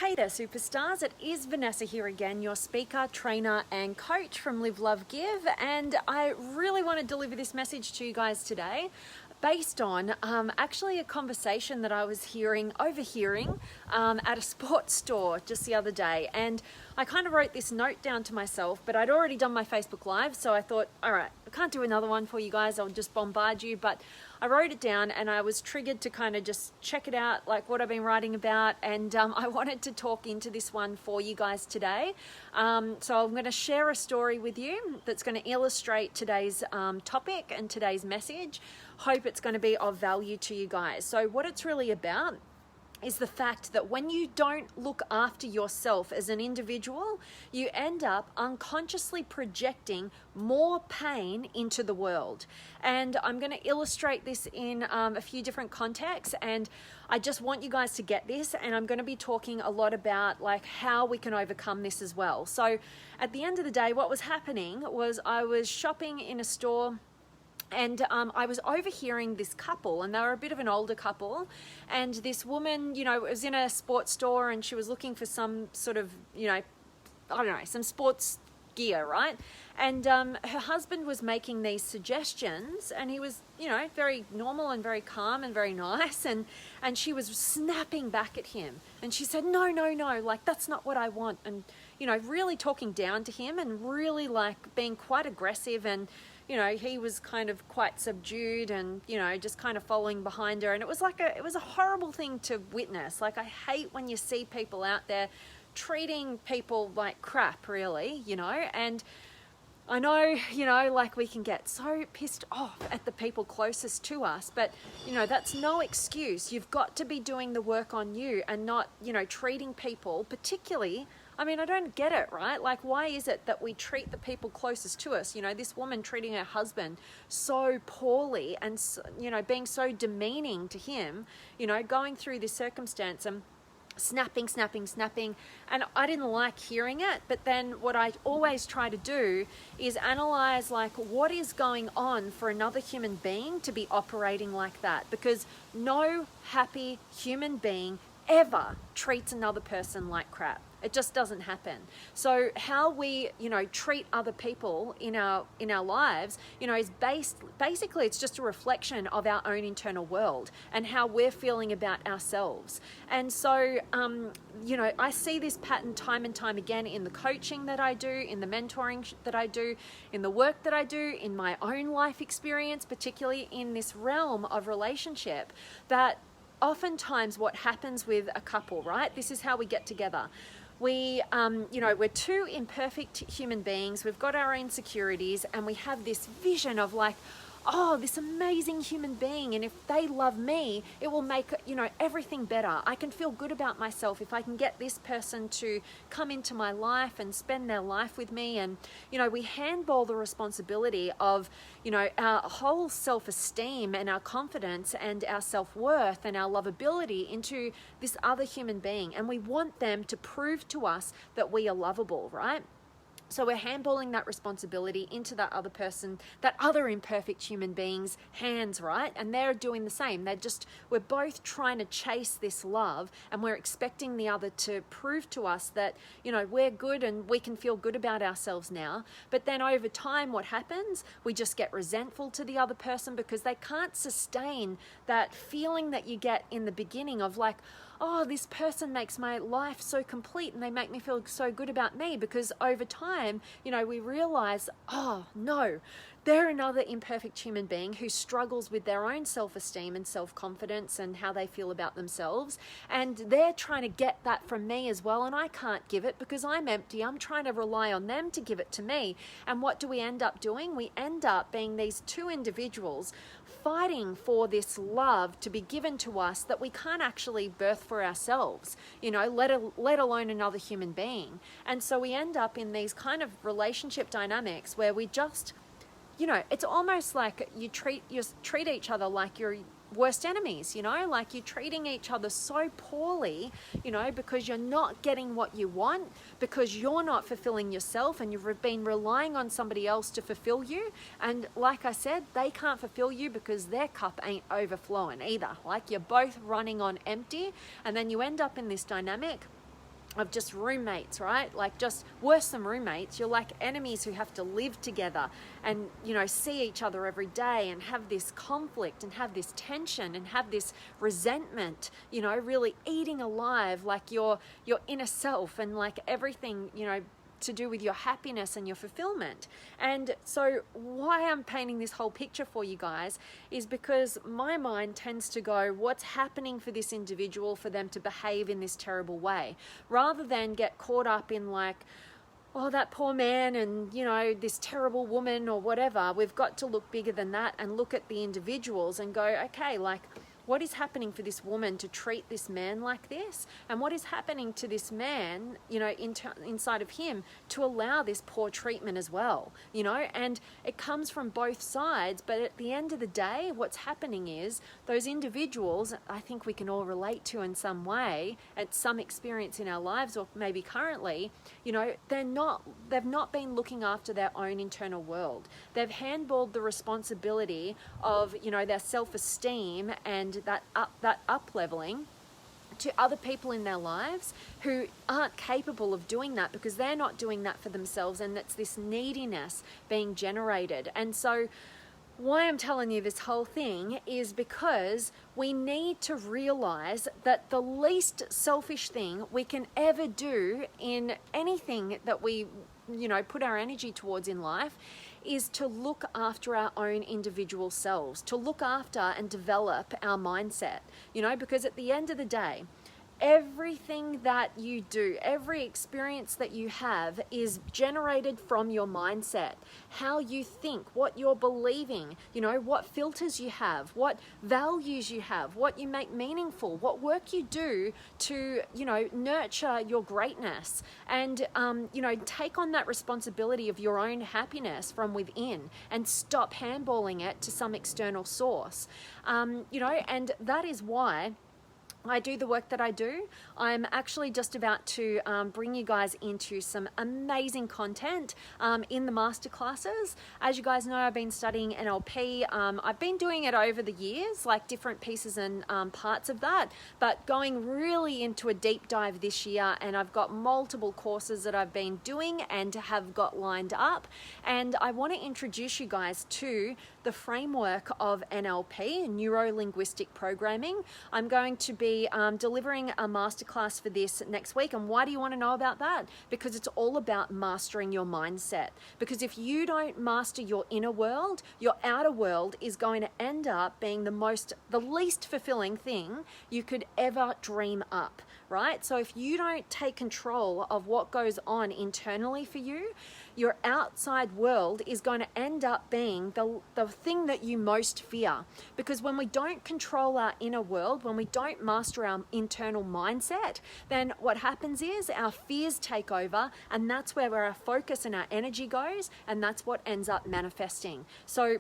Hey there, superstars. It is Vanessa here again, your speaker, trainer, and coach from Live, Love, Give. And I really want to deliver this message to you guys today based on actually a conversation that I was overhearing at a sports store just the other day. And I kind of wrote this note down to myself, but I'd already done my Facebook Live, so I thought, all right, I can't do another one for you guys. I'll just bombard you. But I wrote it down and I was triggered to kind of just check it out, like what I've been writing about. And I wanted to talk into this one for you guys today. So I'm going to share a story with you that's going to illustrate today's topic and today's message. Hope it's going to be of value to you guys. So what it's really about is the fact that when you don't look after yourself as an individual, you end up unconsciously projecting more pain into the world. And I'm going to illustrate this in a few different contexts, and I just want you guys to get this, and I'm going to be talking a lot about like how we can overcome this as well. So at the end of the day, what was happening was I was shopping in a store, and I was overhearing this couple, and they were a bit of an older couple, and this woman, was in a sports store and she was looking for some sort of, some sports gear, right? And her husband was making these suggestions, and he was, very normal and very calm and very nice, and she was snapping back at him, and she said, no, like that's not what I want, and really talking down to him and really like being quite aggressive, and he was kind of quite subdued and, just kind of following behind her. And it was a horrible thing to witness. Like, I hate when you see people out there treating people like crap, really, and I know, like we can get so pissed off at the people closest to us, but, that's no excuse. You've got to be doing the work on you and not, treating people, particularly, I don't get it, right? Like, why is it that we treat the people closest to us, this woman treating her husband so poorly and, being so demeaning to him, going through this circumstance and snapping. And I didn't like hearing it, but then what I always try to do is analyze like what is going on for another human being to be operating like that, because no happy human being ever treats another person like crap. It just doesn't happen. So how we, treat other people in our lives, is basically it's just a reflection of our own internal world and how we're feeling about ourselves. And so, I see this pattern time and time again in the coaching that I do, in the mentoring that I do, in the work that I do, in my own life experience, particularly in this realm of relationship, that oftentimes what happens with a couple, right? This is how we get together. We're two imperfect human beings. We've got our insecurities, and we have this vision of like, oh, this amazing human being, and if they love me, it will make, everything better. I can feel good about myself if I can get this person to come into my life and spend their life with me. And, we handball the responsibility of, our whole self-esteem and our confidence and our self-worth and our lovability into this other human being. And we want them to prove to us that we are lovable, right? So we're handballing that responsibility into that other person, that other imperfect human being's hands, right? And they're doing the same. We're both trying to chase this love, and we're expecting the other to prove to us that, we're good and we can feel good about ourselves now. But then over time, what happens? We just get resentful to the other person because they can't sustain that feeling that you get in the beginning of like, oh, this person makes my life so complete and they make me feel so good about me, because over time, we realize, oh no, they're another imperfect human being who struggles with their own self-esteem and self-confidence and how they feel about themselves. And they're trying to get that from me as well. And I can't give it because I'm empty. I'm trying to rely on them to give it to me. And what do we end up doing? We end up being these two individuals fighting for this love to be given to us that we can't actually birth for ourselves, let alone another human being. And so we end up in these kind of relationship dynamics where we just, it's almost like you treat each other like you're worst enemies, like you're treating each other so poorly, because you're not getting what you want, because you're not fulfilling yourself and you've been relying on somebody else to fulfill you. And like I said, they can't fulfill you because their cup ain't overflowing either. Like, you're both running on empty, and then you end up in this dynamic of just roommates, right? Like just worse than roommates, you're like enemies who have to live together and, you know, see each other every day and have this conflict and have this tension and have this resentment, you know, really eating alive like your inner self and like everything, you know, to do with your happiness and your fulfillment. And so why I'm painting this whole picture for you guys is because my mind tends to go, what's happening for this individual for them to behave in this terrible way, rather than get caught up in like, oh, that poor man and, you know, this terrible woman or whatever. We've got to look bigger than that and look at the individuals and go, okay, like, what is happening for this woman to treat this man like this? And what is happening to this man, you know, inside of him to allow this poor treatment as well, you know? And it comes from both sides, but at the end of the day, what's happening is those individuals, I think we can all relate to in some way, at some experience in our lives or maybe currently, you know, they've not been looking after their own internal world. They've handballed the responsibility of, you know, their self-esteem and that up leveling to other people in their lives who aren't capable of doing that because they're not doing that for themselves, and it's this neediness being generated. And so why I'm telling you this whole thing is because we need to realize that the least selfish thing we can ever do in anything that we, you know, put our energy towards in life is to look after our own individual selves, to look after and develop our mindset, you know, because at the end of the day, everything that you do, every experience that you have is generated from your mindset, how you think, what you're believing, you know, what filters you have, what values you have, what you make meaningful, what work you do to, you know, nurture your greatness and, you know, take on that responsibility of your own happiness from within and stop handballing it to some external source, you know, and that is why I do the work that I do. I'm actually just about to bring you guys into some amazing content in the masterclasses. As you guys know, I've been studying NLP. I've been doing it over the years, like different pieces and parts of that, but going really into a deep dive this year, and I've got multiple courses that I've been doing and have got lined up. And I want to introduce you guys to the framework of NLP, Neuro-Linguistic Programming. I'm going to be delivering a masterclass for this next week. And why do you want to know about that? Because it's all about mastering your mindset. Because if you don't master your inner world, your outer world is going to end up being the least fulfilling thing you could ever dream up, right? So if you don't take control of what goes on internally for you, your outside world is going to end up being the thing that you most fear. Because when we don't control our inner world, when we don't master our internal mindset, then what happens is our fears take over, and that's where our focus and our energy goes, and that's what ends up manifesting. So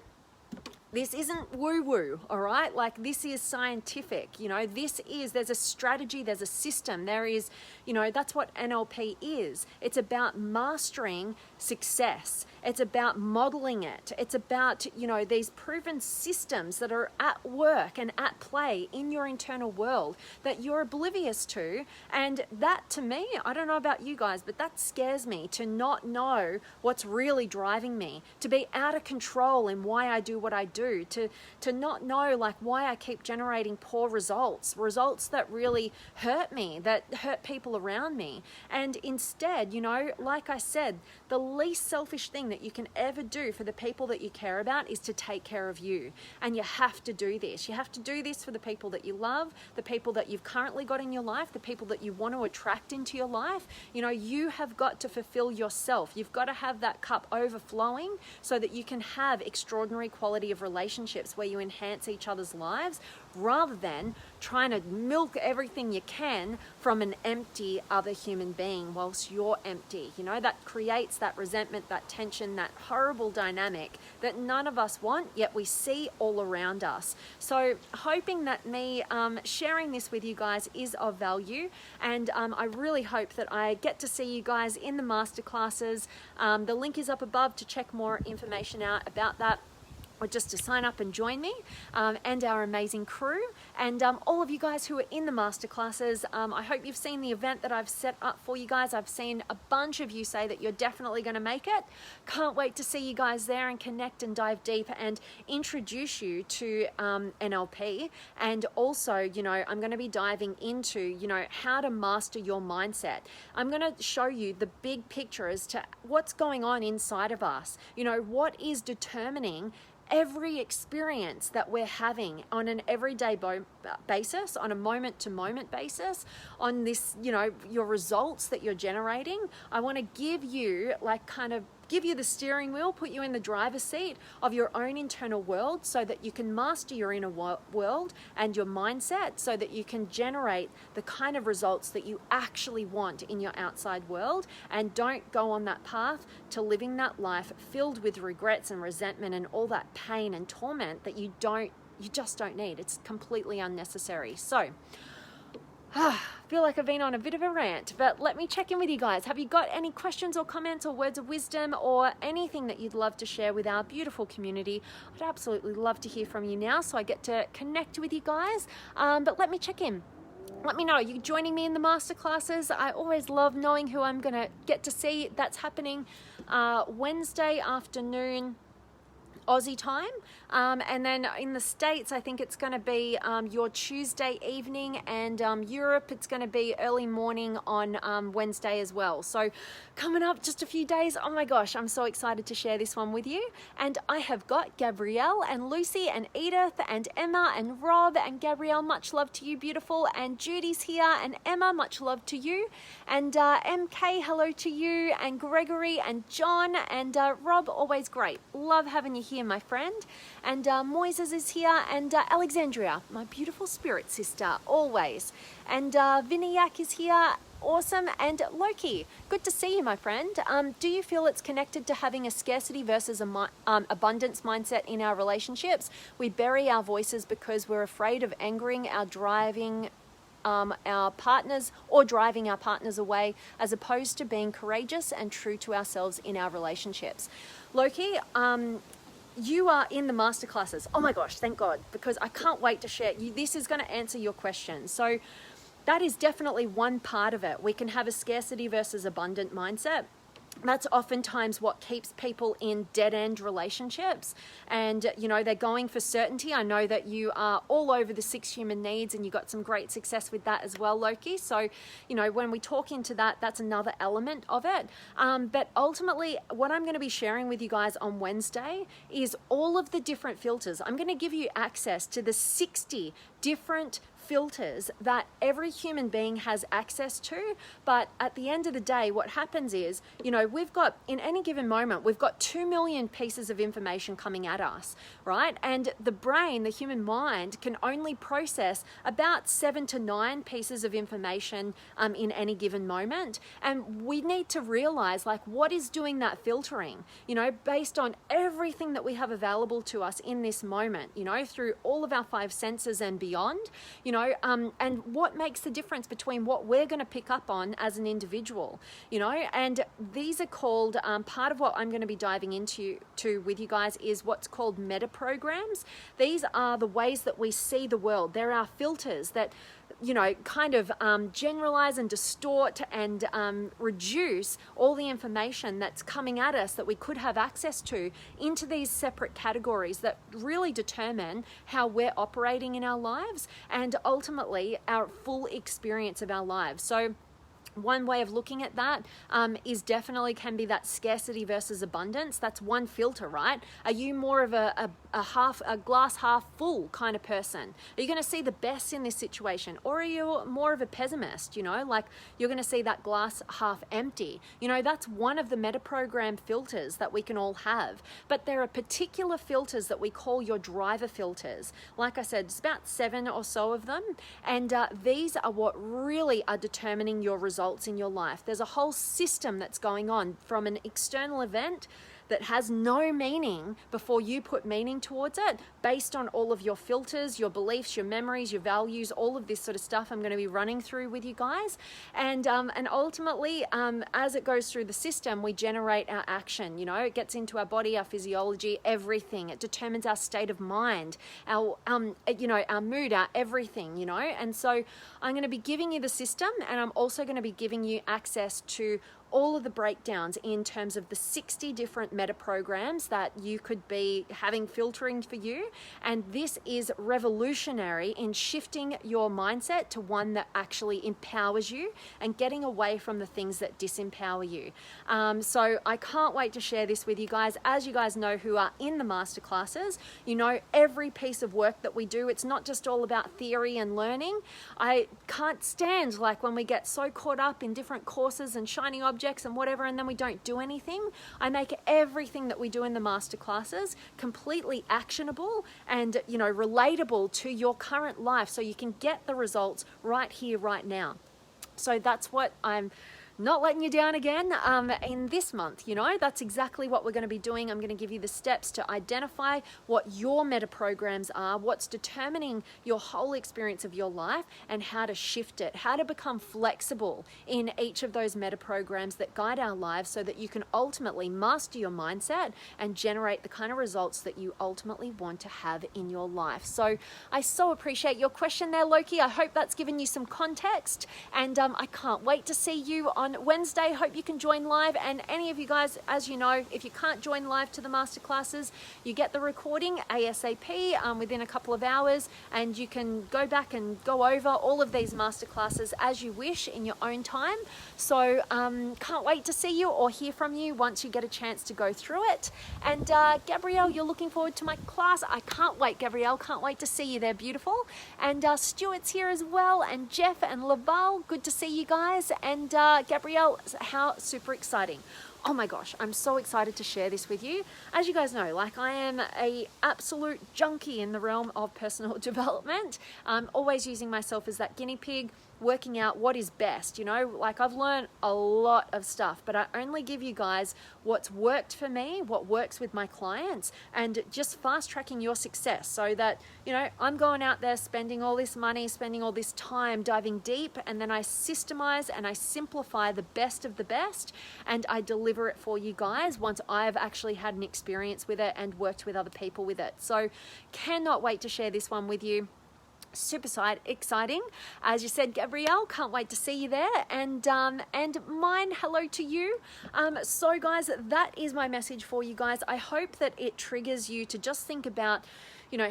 this isn't woo-woo, all right? Like, this is scientific, you know, there's a strategy, there's a system, there is, you know, that's what NLP is. It's about mastering success. It's about modeling it. It's about, you know, these proven systems that are at work and at play in your internal world that you're oblivious to. And that, to me, I don't know about you guys, but that scares me, to not know what's really driving me, to be out of control in why I do what I do, to not know like why I keep generating poor results that really hurt me, that hurt people around me. And instead, you know, like I said, the least selfish thing that you can ever do for the people that you care about is to take care of you. And you have to do this. You have to do this for the people that you love, the people that you've currently got in your life, the people that you want to attract into your life. You know, you have got to fulfill yourself. You've got to have that cup overflowing so that you can have extraordinary quality of relationships where you enhance each other's lives, rather than trying to milk everything you can from an empty other human being whilst you're empty. You know, that creates that resentment, that tension, that horrible dynamic that none of us want, yet we see all around us. So hoping that me sharing this with you guys is of value, and I really hope that I get to see you guys in the masterclasses. The link is up above to check more information out about that. or just to sign up and join me and our amazing crew, and all of you guys who are in the masterclasses. I hope you've seen the event that I've set up for you guys. I've seen a bunch of you say that you're definitely going to make it. Can't wait to see you guys there and connect and dive deep and introduce you to NLP. And also, you know, I'm going to be diving into, you know, how to master your mindset. I'm going to show you the big picture as to what's going on inside of us. You know, what is determining every experience that we're having on an everyday basis, on a moment-to-moment basis, on this, you know, your results that you're generating. I want to give you, like, kind of give you the steering wheel, put you in the driver's seat of your own internal world so that you can master your inner world and your mindset so that you can generate the kind of results that you actually want in your outside world, and don't go on that path to living that life filled with regrets and resentment and all that pain and torment that you just don't need. It's completely unnecessary. So, I feel like I've been on a bit of a rant, but let me check in with you guys. Have you got any questions or comments or words of wisdom or anything that you'd love to share with our beautiful community? I'd absolutely love to hear from you now so I get to connect with you guys. But let me check in. Let me know, are you joining me in the masterclasses? I always love knowing who I'm going to get to see. That's happening Wednesday afternoon, Aussie time, and then in the States I think it's going to be your Tuesday evening, and Europe it's going to be early morning on Wednesday as well. So coming up just a few days. Oh my gosh, I'm so excited to share this one with you. And I have got Gabrielle and Lucy and Edith and Emma and Rob. And Gabrielle, much love to you, beautiful, and Judy's here, and Emma, much love to you, and MK, hello to you, and Gregory and John, and Rob, always great, love having you here, my friend. And Moises is here, and Alexandria, my beautiful spirit sister, always. And Vinayak is here, awesome. And Loki, good to see you, my friend. Do you feel it's connected to having a scarcity versus abundance mindset in our relationships? We bury our voices because we're afraid of angering our partners or driving our partners away, as opposed to being courageous and true to ourselves in our relationships. Loki, you are in the masterclasses. Oh my gosh, thank God, because I can't wait to share. This is going to answer your question. So that is definitely one part of it. We can have a scarcity versus abundant mindset. That's oftentimes what keeps people in dead-end relationships, and you know, they're going for certainty. I know that you are all over the 6 human needs, and you got some great success with that as well, Loki. So you know, when we talk into that, that's another element of it. But ultimately, what I'm going to be sharing with you guys on Wednesday is all of the different filters. I'm going to give you access to the 60 different filters that every human being has access to. But at the end of the day, what happens is, you know, we've got, in any given moment, we've got 2 million pieces of information coming at us, right? And the brain, the human mind, can only process about 7 to 9 pieces of information in any given moment. And we need to realize, like, what is doing that filtering, you know, based on everything that we have available to us in this moment, you know, through all of our 5 senses and beyond, you know, and what makes the difference between what we're going to pick up on as an individual, you know. And these are called, part of what I'm going to be diving into with you guys is what's called meta programs. These are the ways that we see the world. There are filters that, you know, kind of generalize and distort and reduce all the information that's coming at us that we could have access to into these separate categories that really determine how we're operating in our lives and ultimately our full experience of our lives. So one way of looking at that is definitely can be that scarcity versus abundance. That's one filter, right? Are you more of a glass half full kind of person? Are you going to see the best in this situation? Or are you more of a pessimist, you know, like you're going to see that glass half empty? You know, that's one of the meta program filters that we can all have. But there are particular filters that we call your driver filters. Like I said, it's about 7 or so of them. And these are what really are determining your results in your life. There's a whole system that's going on from an external event that has no meaning before you put meaning towards it, based on all of your filters, your beliefs, your memories, your values, all of this sort of stuff I'm going to be running through with you guys. And ultimately, as it goes through the system, we generate our action. It gets into our body, our physiology, everything. It determines our state of mind, our mood, our everything, And so I'm going to be giving you the system, and I'm also going to be giving you access to all of the breakdowns in terms of the 60 different meta programs that you could be having filtering for you. And this is revolutionary in shifting your mindset to one that actually empowers you and getting away from the things that disempower you. So I can't wait to share this with you guys. As you guys know who are in the masterclasses, every piece of work that we do, it's not just all about theory and learning. I can't stand when we get so caught up in different courses and shiny objects and whatever, and then we don't do anything. I make everything that we do in the masterclasses completely actionable and relatable to your current life, so you can get the results right here, right now. So that's what I'm not letting you down again in this month. That's exactly what we're going to be doing. I'm going to give you the steps to identify what your meta programs are, what's determining your whole experience of your life, and how to shift it, how to become flexible in each of those meta programs that guide our lives, so that you can ultimately master your mindset and generate the kind of results that you ultimately want to have in your life. So I so appreciate your question there, Loki. I hope that's given you some context, and I can't wait to see you on Wednesday. Hope you can join live. And any of you guys, as you know, if you can't join live to the masterclasses, you get the recording ASAP within a couple of hours, and you can go back and go over all of these masterclasses as you wish in your own time. So can't wait to see you or hear from you once you get a chance to go through it. And Gabrielle, you're looking forward to my class. I can't wait, Gabrielle. Can't wait to see you there. Beautiful. And Stuart's here as well, and Jeff and Laval. Good to see you guys. And Gabrielle, how super exciting. Oh my gosh, I'm so excited to share this with you. As you guys know, I am a absolute junkie in the realm of personal development. I'm always using myself as that guinea pig, working out what is best. I've learned a lot of stuff, but I only give you guys what's worked for me, what works with my clients, and just fast tracking your success, so that I'm going out there spending all this money, spending all this time diving deep, and then I systemize and I simplify the best of the best, and I deliver it for you guys once I've actually had an experience with it and worked with other people with it. So cannot wait to share this one with you. Super exciting. As you said, Gabrielle, can't wait to see you there. And mine, hello to you. So guys, that is my message for you guys. I hope that it triggers you to just think about,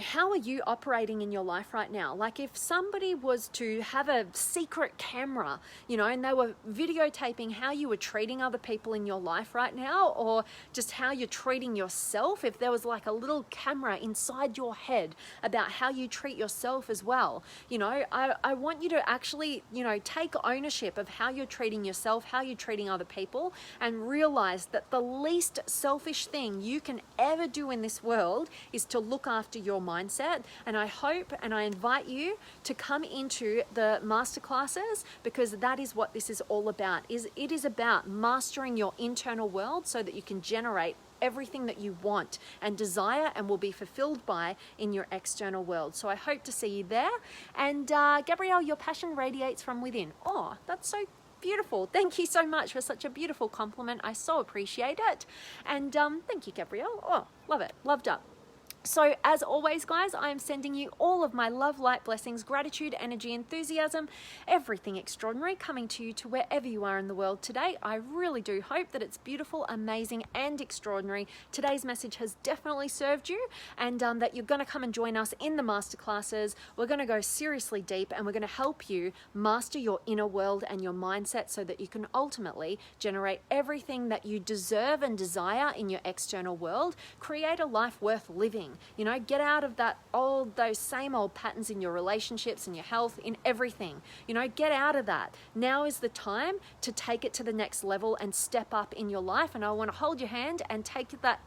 how are you operating in your life right now? If somebody was to have a secret camera, and they were videotaping how you were treating other people in your life right now, or just how you're treating yourself, if there was a little camera inside your head about how you treat yourself as well, I want you to actually, take ownership of how you're treating yourself, how you're treating other people, and realize that the least selfish thing you can ever do in this world is to look after your mindset. And I hope and I invite you to come into the masterclasses, because that is what this is all about. It is about mastering your internal world so that you can generate everything that you want and desire and will be fulfilled by in your external world. So I hope to see you there. And Gabrielle, your passion radiates from within. Oh, that's so beautiful. Thank you so much for such a beautiful compliment. I so appreciate it. And thank you, Gabrielle. Oh, love it. Loved up. So as always, guys, I am sending you all of my love, light, blessings, gratitude, energy, enthusiasm, everything extraordinary coming to you to wherever you are in the world today. I really do hope that it's beautiful, amazing, and extraordinary. Today's message has definitely served you, and that you're going to come and join us in the masterclasses. We're going to go seriously deep, and we're going to help you master your inner world and your mindset so that you can ultimately generate everything that you deserve and desire in your external world. Create a life worth living. Get out of those same old patterns in your relationships, in your health, in everything. Get out of that. Now is the time to take it to the next level and step up in your life. And I want to hold your hand and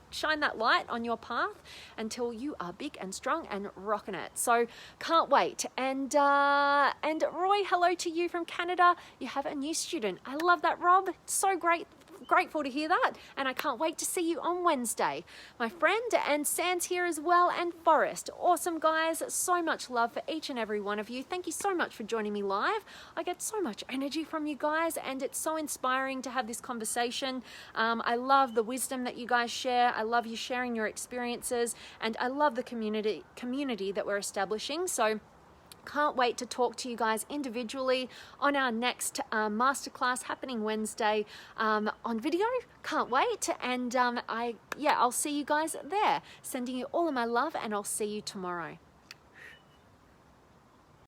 shine that light on your path until you are big and strong and rocking it. So can't wait. And Roy, hello to you from Canada. You have a new student. I love that, Rob. So great grateful to hear that, and I can't wait to see you on Wednesday. My friend, and Sands here as well, and Forrest. Awesome, guys. So much love for each and every one of you. Thank you so much for joining me live. I get so much energy from you guys, and it's so inspiring to have this conversation. I love the wisdom that you guys share. I love you sharing your experiences, and I love the community that we're establishing. So can't wait to talk to you guys individually on our next masterclass happening Wednesday on video. Can't wait. And I'll see you guys there. Sending you all of my love, and I'll see you tomorrow.